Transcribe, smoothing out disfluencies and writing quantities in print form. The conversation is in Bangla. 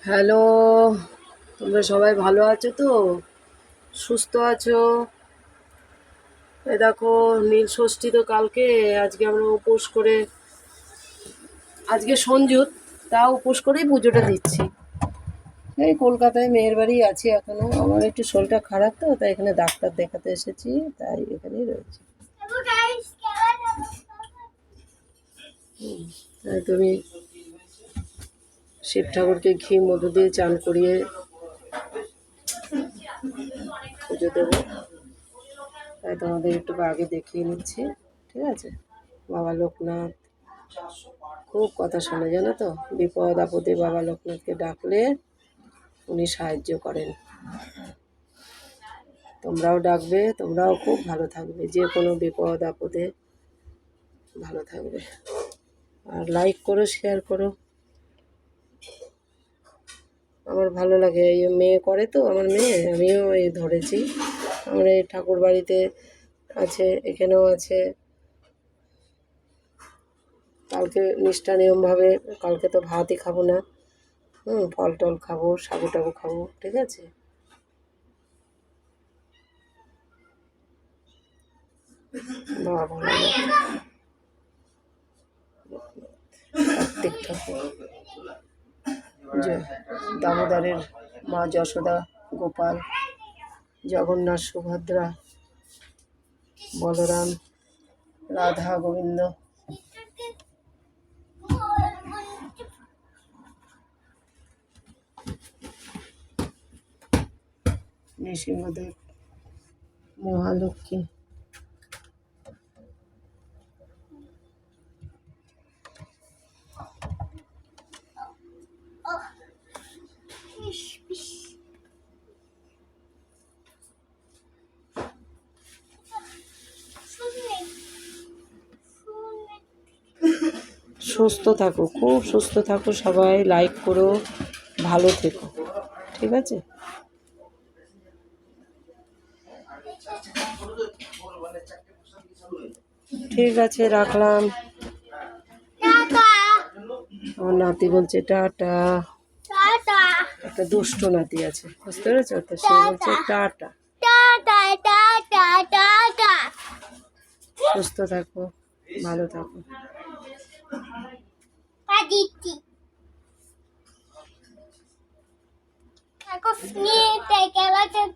হ্যালো, তোমরা সবাই ভালো আছো তো? সুস্থ আছো? দেখো, নীল ষষ্ঠী তো কালকে। আজকে আমরা উপোস করে, আজকে সঞ্জুত, তা উপোস করেই পুজোটা দিচ্ছি। এই কলকাতায় মেয়ের বাড়ি আছি এখনো। আমার একটু শরীরটা খারাপ তো, তাই এখানে ডাক্তার দেখাতে এসেছি, তাই এখানেই রয়েছি। তাই তুমি শিব ঠাকুরকে ঘি মধু দিয়ে চান করিয়ে পুজো দেবো, তাই তোমাদের একটু আগে দেখিয়ে নিচ্ছি। ঠিক আছে? বাবা লোকনাথ খুব কথা শোনে, জানো তো। বিপদ আপদে বাবা লোকনাথকে ডাকলে উনি সাহায্য করেন। তোমরাও ডাকবে, তোমরাও খুব ভালো থাকবে, যে কোনো বিপদ আপদে ভালো থাকবে। আর লাইক করো, শেয়ার করো। আমার ভালো লাগে, এই মেয়ে করে তো, আমার মেয়ে, আমিও এই ধরেছি। আমার এই ঠাকুর বাড়িতে আছে, এখানেও আছে। কালকে নিষ্ঠা নিয়মভাবে, কালকে তো ভাতই খাবো না, ফল টল খাবো, সাবু টাবু খাবো। ঠিক আছে? বাবা ভোলানাথ, কার্তিক ঠাকুর, দামোদরের মা যশোদা, গোপাল, জগন্নাথ, সুভদ্রা, বলরাম, রাধা, গোবিন্দ, নৃসিংহদেব, মহালক্ষ্মী। সুস্থ থাকো, খুব সুস্থ থাকো সবাই। লাইক করো, ভালো থেকো। ঠিক আছে? ঠিক আছে, রাখলাম। আমার নাতি বলছে টাটা। একটা দুষ্ট নাতি আছে, বুঝতে পেরেছো তো, সে বলছে টাটা। সুস্থ থাকো, ভালো থাকো। Aku sini, take a lot of